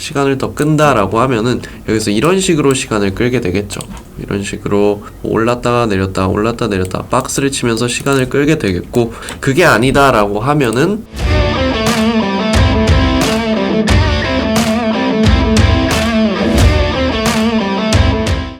시간을 더 끈다라고 하면은 여기서 이런 식으로 시간을 끌게 되겠죠. 이런 식으로 올랐다가 내렸다 올랐다 내렸다 박스를 치면서 시간을 끌게 되겠고, 그게 아니다라고 하면은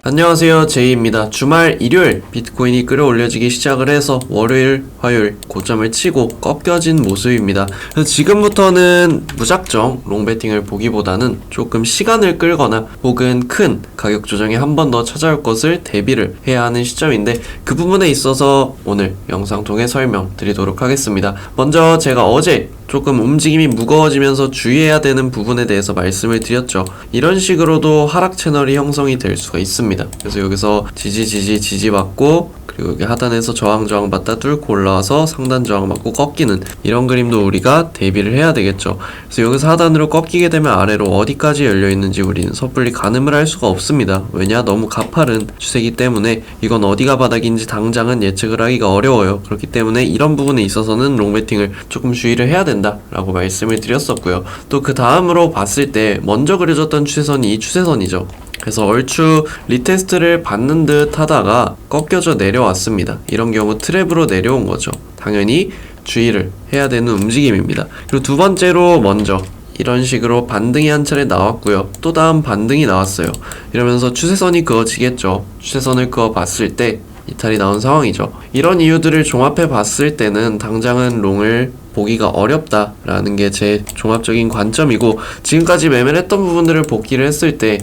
안녕하세요, 제이입니다. 주말 일요일 비트코인이 끌어올려지기 시작을 해서 월요일, 화요일 고점을 치고 꺾여진 모습입니다. 그래서 지금부터는 무작정 롱배팅을 보기보다는 조금 시간을 끌거나 혹은 큰 가격 조정이 한 번 더 찾아올 것을 대비를 해야 하는 시점인데, 그 부분에 있어서 오늘 영상 통해 설명드리도록 하겠습니다. 먼저 제가 어제 조금 움직임이 무거워지면서 주의해야 되는 부분에 대해서 말씀을 드렸죠. 이런 식으로도 하락 채널이 형성이 될 수가 있습니다. 그래서 여기서 지지 받고, 그리고 여기 하단에서 저항 받다 뚫고 올라와서 상단 저항 받고 꺾이는 이런 그림도 우리가 대비를 해야 되겠죠. 그래서 여기서 하단으로 꺾이게 되면 아래로 어디까지 열려 있는지 우리는 섣불리 가늠을 할 수가 없습니다. 왜냐? 너무 가파른 추세이기 때문에 이건 어디가 바닥인지 당장은 예측을 하기가 어려워요. 그렇기 때문에 이런 부분에 있어서는 롱배팅을 조금 주의를 해야 된다라고 말씀을 드렸었고요. 또 그 다음으로 봤을 때 먼저 그려졌던 추세선이 이 추세선이죠. 그래서 얼추 리테스트를 받는 듯 하다가 꺾여져 내려왔습니다. 이런 경우 트랩으로 내려온 거죠. 당연히 주의를 해야 되는 움직임입니다. 그리고 두 번째로 먼저 이런 식으로 반등이 한 차례 나왔고요. 또 다음 반등이 나왔어요. 이러면서 추세선이 그어지겠죠. 추세선을 그어 봤을 때 이탈이 나온 상황이죠. 이런 이유들을 종합해 봤을 때는 당장은 롱을 보기가 어렵다라는 게 제 종합적인 관점이고, 지금까지 매매를 했던 부분들을 복귀를 했을 때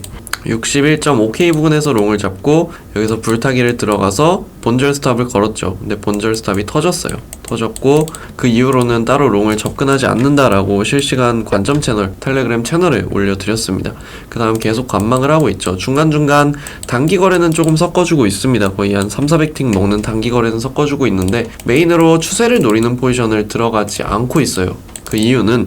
61.5K 부근에서 롱을 잡고 여기서 불타기를 들어가서 본절 스탑을 걸었죠. 근데 본절 스탑이 터졌어요. 터졌고 그 이후로는 따로 롱을 접근하지 않는다라고 실시간 관점 채널, 텔레그램 채널에 올려드렸습니다. 그 다음 계속 관망을 하고 있죠. 중간중간 단기 거래는 조금 섞어주고 있습니다. 거의 한 3,400틱 먹는 단기 거래는 섞어주고 있는데 메인으로 추세를 노리는 포지션을 들어가지 않고 있어요. 그 이유는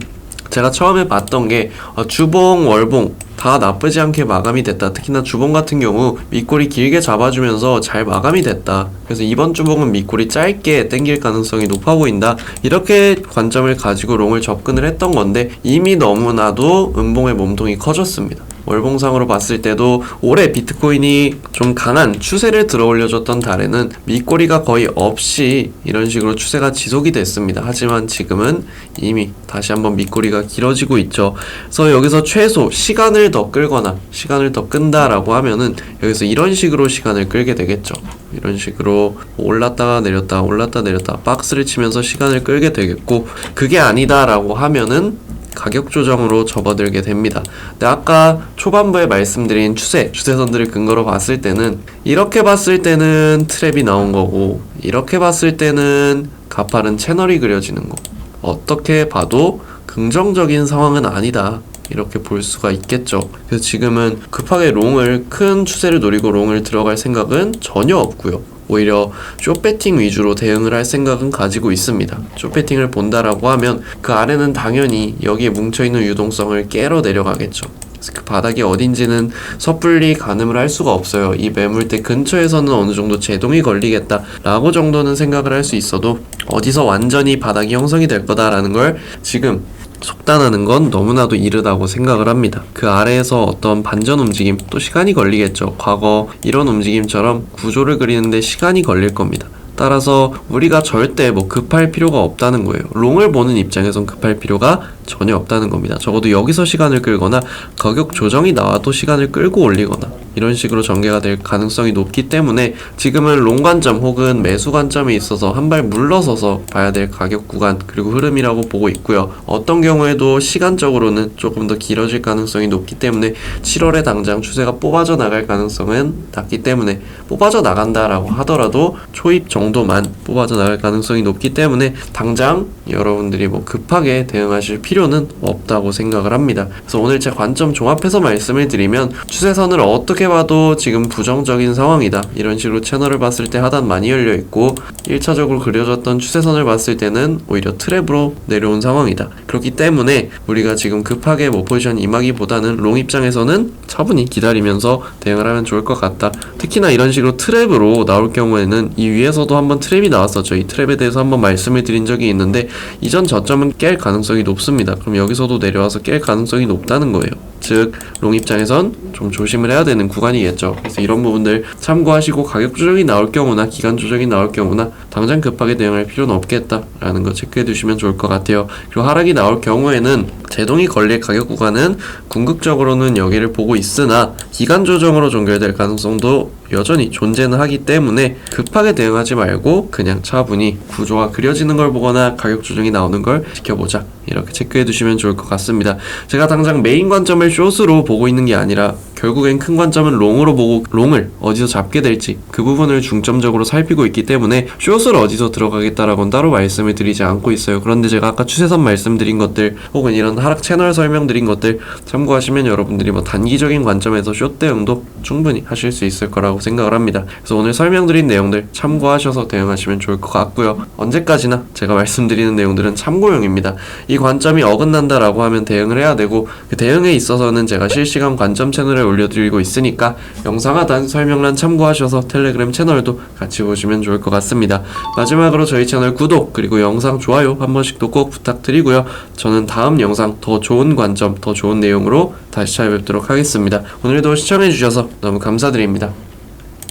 제가 처음에 봤던 게 주봉, 월봉 다 나쁘지 않게 마감이 됐다. 특히나 주봉 같은 경우 밑꼬리 길게 잡아주면서 잘 마감이 됐다. 그래서 이번 주봉은 밑꼬리 짧게 당길 가능성이 높아 보인다. 이렇게 관점을 가지고 롱을 접근을 했던 건데 이미 너무나도 음봉의 몸통이 커졌습니다. 월봉상으로 봤을 때도 올해 비트코인이 좀 강한 추세를 들어 올려줬던 달에는 밑꼬리가 거의 없이 이런 식으로 추세가 지속이 됐습니다. 하지만 지금은 이미 다시 한번 밑꼬리가 길어지고 있죠. 그래서 여기서 최소 시간을 더 끌거나 시간을 더 끈다라고 하면은 여기서 이런 식으로 시간을 끌게 되겠죠. 이런 식으로 올랐다가 내렸다 올랐다 내렸다 박스를 치면서 시간을 끌게 되겠고, 그게 아니다라고 하면은 가격 조정으로 접어들게 됩니다. 근데 아까 초반부에 말씀드린 추세선들을 근거로 봤을 때는 이렇게 봤을 때는 트랩이 나온 거고, 이렇게 봤을 때는 가파른 채널이 그려지는 거, 어떻게 봐도 긍정적인 상황은 아니다, 이렇게 볼 수가 있겠죠. 그래서 지금은 급하게 롱을, 큰 추세를 노리고 롱을 들어갈 생각은 전혀 없고요. 오히려 숏배팅 위주로 대응을 할 생각은 가지고 있습니다. 숏배팅을 본다라고 하면 그 아래는 당연히 여기에 뭉쳐있는 유동성을 깨러 내려가겠죠. 그래서 그 바닥이 어딘지는 섣불리 가늠을 할 수가 없어요. 이 매물대 근처에서는 어느 정도 제동이 걸리겠다 라고 정도는 생각을 할 수 있어도 어디서 완전히 바닥이 형성이 될 거다라는 걸 지금 속단하는 건 너무나도 이르다고 생각을 합니다. 그 아래에서 어떤 반전 움직임, 또 시간이 걸리겠죠. 과거 이런 움직임처럼 구조를 그리는데 시간이 걸릴 겁니다. 따라서 우리가 절대 급할 필요가 없다는 거예요. 롱을 보는 입장에선 급할 필요가 전혀 없다는 겁니다. 적어도 여기서 시간을 끌거나 가격 조정이 나와도 시간을 끌고 올리거나 이런 식으로 전개가 될 가능성이 높기 때문에 지금은 롱 관점 혹은 매수 관점에 있어서 한 발 물러서서 봐야 될 가격 구간 그리고 흐름이라고 보고 있고요. 어떤 경우에도 시간적으로는 조금 더 길어질 가능성이 높기 때문에 7월에 당장 추세가 뽑아져 나갈 가능성은 낮기 때문에, 뽑아져 나간다라고 하더라도 초입 정도만 뽑아져 나갈 가능성이 높기 때문에 당장 여러분들이 급하게 대응하실 필요는 없다고 생각을 합니다. 그래서 오늘 제 관점 종합해서 말씀을 드리면, 추세선을 어떻게 봐도 지금 부정적인 상황이다. 이런 식으로 채널을 봤을 때 하단 많이 열려 있고 1차적으로 그려졌던 추세선을 봤을 때는 오히려 트랩으로 내려온 상황이다. 그렇기 때문에 우리가 지금 급하게 포지션 임하기보다는 롱 입장에서는 차분히 기다리면서 대응을 하면 좋을 것 같다. 특히나 이런 식으로 트랩으로 나올 경우에는 이 위에서도 한번 트랩이 나왔었죠. 이 트랩에 대해서 한번 말씀을 드린 적이 있는데 이전 저점은 깰 가능성이 높습니다. 그럼 여기서도 내려와서 깰 가능성이 높다는 거예요. 즉 롱 입장에선 좀 조심을 해야 되는 구간이겠죠. 그래서 이런 부분들 참고하시고 가격 조정이 나올 경우나 기간 조정이 나올 경우나 당장 급하게 대응할 필요는 없겠다라는 거 체크해 두시면 좋을 것 같아요. 그리고 하락이 나올 경우에는 제동이 걸릴 가격 구간은 궁극적으로는 여기를 보고 있으나 기간 조정으로 종결될 가능성도 여전히 존재는 하기 때문에 급하게 대응하지 말고 그냥 차분히 구조가 그려지는 걸 보거나 가격 조정이 나오는 걸 지켜보자, 이렇게 체크해 두시면 좋을 것 같습니다. 제가 당장 메인 관점을 숏으로 보고 있는 게 아니라 결국엔 큰 관점은 롱으로 보고 롱을 어디서 잡게 될지 그 부분을 중점적으로 살피고 있기 때문에 숏을 어디서 들어가겠다라고는 따로 말씀을 드리지 않고 있어요. 그런데 제가 아까 추세선 말씀드린 것들 혹은 이런 하락 채널 설명드린 것들 참고하시면 여러분들이 뭐 단기적인 관점에서 숏 대응도 충분히 하실 수 있을 거라고 생각을 합니다. 그래서 오늘 설명드린 내용들 참고하셔서 대응하시면 좋을 것 같고요. 언제까지나 제가 말씀드리는 내용들은 참고용입니다. 이 관점이 어긋난다라고 하면 대응을 해야 되고 그 대응에 있어서는 제가 실시간 관점 채널에 올려드리고 있으니까 영상 하단 설명란 참고하셔서 텔레그램 채널도 같이 보시면 좋을 것 같습니다. 마지막으로 저희 채널 구독 그리고 영상 좋아요 한 번씩 또 꼭 부탁드리고요. 저는 다음 영상 더 좋은 관점 더 좋은 내용으로 다시 찾아뵙도록 하겠습니다. 오늘도 시청해주셔서 너무 감사드립니다.